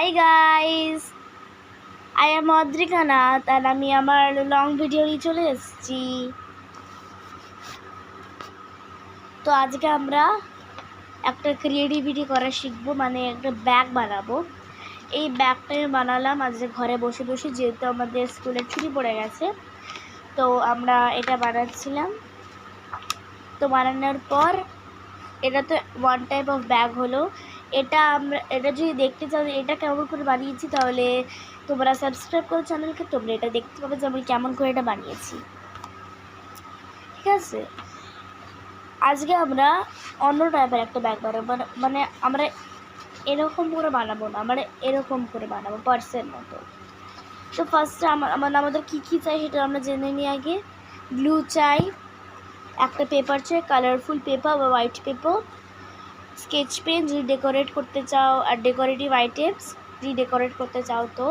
High guys, I am Adrika Nath আর আমি আমার লং ভিডিও নিয়ে চলে এসেছি। তো আজকে আমরা একটা ক্রিয়েটিভিটি করা শিখবো, মানে একটা ব্যাগ বানাবো। এই ব্যাগটা আমি বানালাম আজকে ঘরে বসে বসে, যেহেতু আমাদের স্কুলের ছুটি পড়ে গেছে। তো আমরা এটা বানাচ্ছিলাম। তো বানানোর পর এটা তো ওয়ান টাইপ অফ ব্যাগ হলো। এটা যদি দেখতে চাও এটা কেমন করে বানিয়েছি, তাহলে তোমরা সাবস্ক্রাইব করো চ্যানেলকে, তোমরা এটা দেখতে পাবে যে আমি কেমন করে এটা বানিয়েছি। ঠিক আছে, আজকে আমরা অন্য টাইপের একটা ব্যাগ বানাবো, মানে আমরা এরকম করে বানাবো না, আমরা এরকম করে বানাবো পার্সের মতো। তো ফার্স্টে আমাদের কী চাই সেটা আমরা জেনে নিই আগে। গ্লু চাই, একটা পেপার চাই, কালারফুল পেপার বা হোয়াইট পেপার, স্কেচ পেন যদি ডেকোরেট করতে চাও, আর ডেকোরেটিভ আইটেমস যদি ডেকোরেট করতে চাও তো,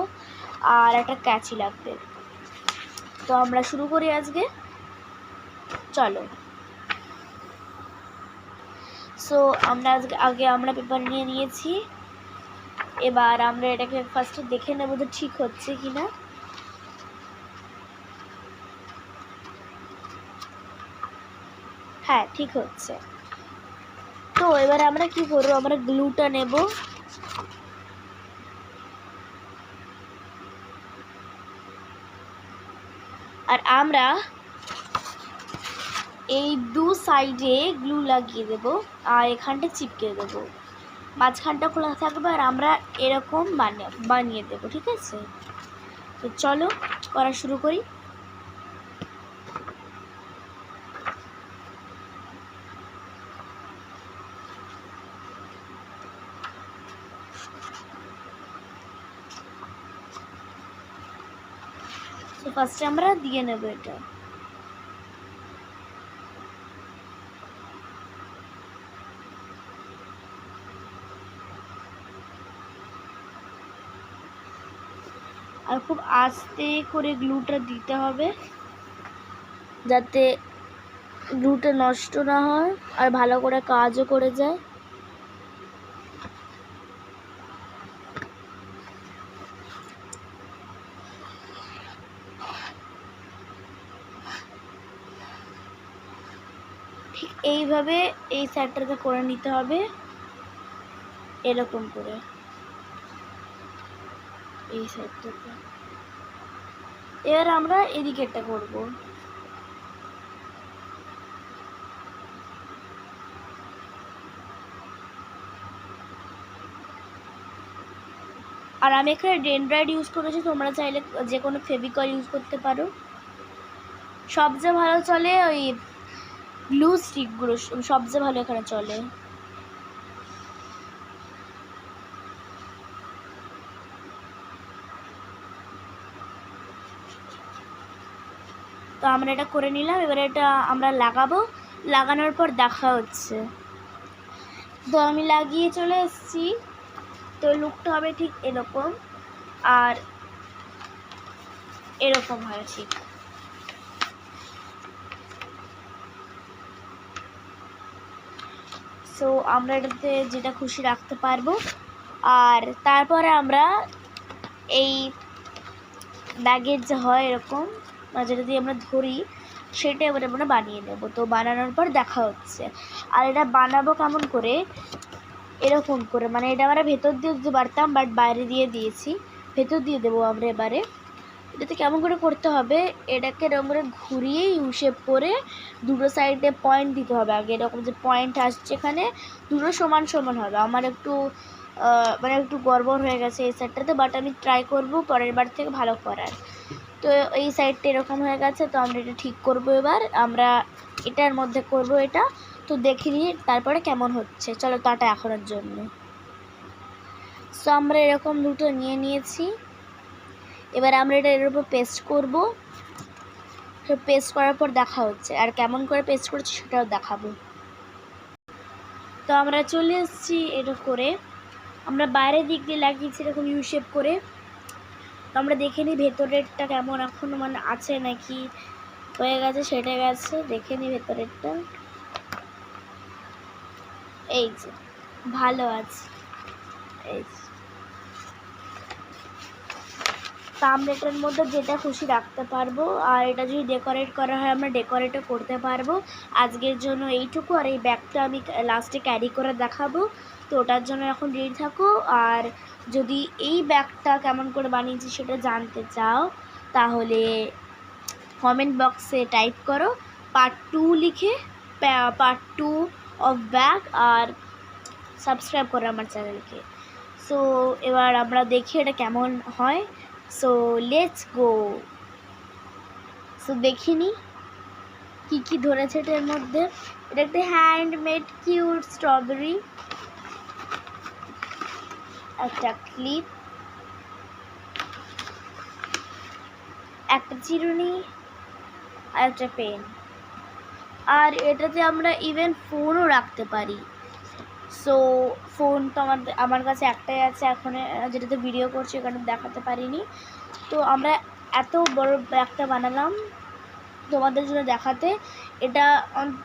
আর একটা ক্যাচি লাগবে। তো আমরা শুরু করি আজকে, চলো। সো আমরা আগে আমরা পেপার নিয়ে নিয়েছি। এবার আমরা এটাকে ফার্স্টে দেখে নেব যে ঠিক হচ্ছে কি না। হ্যাঁ, ঠিক হচ্ছে। তো এবার আমরা কি করবো, আমরা গ্লুটা নেব। আর আমরা এই দু সাইডে গ্লু লাগিয়ে দেব, আর এখানটা চিপকে দেব, মাঝখানটা খোলা থাকবে, আর আমরা এরকম বানিয়ে দেব। ঠিক আছে, তো চলো করা শুরু করি। তো ফার্স্টে আমরা দিয়ে নেব এটা। আর খুব আস্তে করে গ্লুটা দিতে হবে, যাতে গ্লুটা নষ্ট না হয় আর ভালো করে কাজও করে যায়। ঠিক এইভাবে এই সাইডটাতে করে নিতে হবে, এরকম করে এই সাইডটাতে। এবার আমরা এদিকেরটা করব। আর আমি এখানে ডেনড্রাইট ইউজ করেছি, তোমরা চাইলে যে কোনো ফেভিকল ইউজ করতে পারো। সবচেয়ে ভালো চলে ওই গ্লু স্টিকগুলো, সবচেয়ে ভালো এখানে চলে। তো আমরা এটা করে নিলাম, এবারে এটা আমরা লাগাবো। লাগানোর পর দেখা হচ্ছে। তো আমি লাগিয়ে চলে এসেছি। তো লুকটা হবে ঠিক এরকম, আর এরকম হয় ঠিক। সো আমরা এটাতে যেটা খুশি রাখতে পারবো। আর তারপরে আমরা এই ব্যাগের যে হয় এরকম, যেটা দিয়ে আমরা ধরি, সেটা এবার আমরা বানিয়ে নেব। তো বানানোর পর দেখা হচ্ছে। আর এটা বানাবো কেমন করে, এরকম করে, মানে এটা আমরা ভেতর দিয়ে দিতে পারতাম, বাট বাইরে দিয়ে দিয়েছি, ভেতর দিয়ে দেবো আমরা। এবারে এটাতে কেমন করে করতে হবে, এটাকে এরকম করে ঘুরিয়ে ইউ শেপ করে দুটো সাইডে পয়েন্ট দিতে হবে আগে। এরকম যে পয়েন্ট আসছে এখানে, দুটো সমান সমান হবে। আমার একটু মানে একটু গড়বড় হয়ে গেছে এই সাইডটাতে, বাট আমি ট্রাই করব পরের বার থেকে ভালো করার। তো এই সাইডটা এরকম হয়ে গেছে, তো আমরা এটা ঠিক করব। এবার আমরা এটার মধ্যে করব এটা। তো দেখে নিই তারপরে কেমন হচ্ছে। চলো টাটা এখনের জন্য। সো আমরা এরকম দুটো নিয়ে নিয়েছি। এবার আমরা এটা এর উপর পেস্ট করব। পেস্ট করার পর দেখা হচ্ছে, আর কেমন করে পেস্ট করছি সেটাও দেখাবো। তো আমরা চলে এসেছি এটা করে। আমরা বাইরের দিক দিয়ে লাগিয়েছি এরকম ইউ শেপ করে। তো আমরা দেখে নিই ভেতরেরটা কেমন এখনো মানে আছে নাকি হয়ে গেছে, সেটা গেছে। দেখে নিই ভেতরেরটা, এই যে ভালো আছে। এই থাম্বনেলের মধ্যে যেটা খুশি রাখতে পারবো, আর এটা যদি ডেকোরেট করা হয় আমরা ডেকোরেটও করতে পারবো। আজকের জন্য এইটুকু। আর এই ব্যাগটা আমি লাস্টে ক্যারি করে দেখাবো, তো ওটার জন্য এখন রেডি থাকো। আর যদি এই ব্যাগটা কেমন করে বানিয়েছি সেটা জানতে চাও তাহলে কমেন্ট বক্সে টাইপ করো পার্ট 2 লিখে, পার্ট 2 অফ ব্যাগ, আর সাবস্ক্রাইব করো আমার চ্যানেলকে। সো এবার আমরা দেখি এটা কেমন হয়। So let's go. সো দেখিনি কী কী ধরেছে এটার মধ্যে। এটা একটা হ্যান্ডমেড কিউট স্ট্রবেরি, একটা ক্লিপ, একটা চিরুনি, আর একটা পেন। আর এটাতে আমরা ইভেন ফোনও রাখতে পারি। সো ফোন তো আমার কাছে একটাই আছে এখন, যেটাতে ভিডিও করছি এখানে দেখাতে পারিনি। তো আমরা এত বড় ব্যাগটা বানালাম তোমাদের জন্য দেখাতে। এটা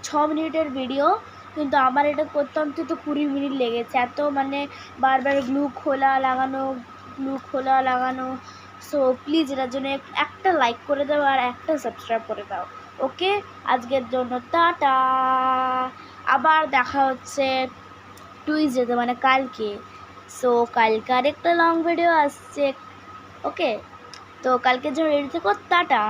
6 মিনিটের ভিডিও, কিন্তু আমার এটা করতে অন্তত 20 মিনিট লেগেছে। এত মানে বারবার গ্লু খোলা লাগানো। সো প্লিজ এটার জন্য একটা লাইক করে দাও আর একটা সাবস্ক্রাইব করে দাও। ওকে, আজকের জন্য টাটা। আবার দেখা হচ্ছে টুইসডেতে, মানে কালকে। সো কালকে আরেকটা লং ভিডিও আসছে। ওকে, তো কালকের জন্য রেডি থেকো। টাটা।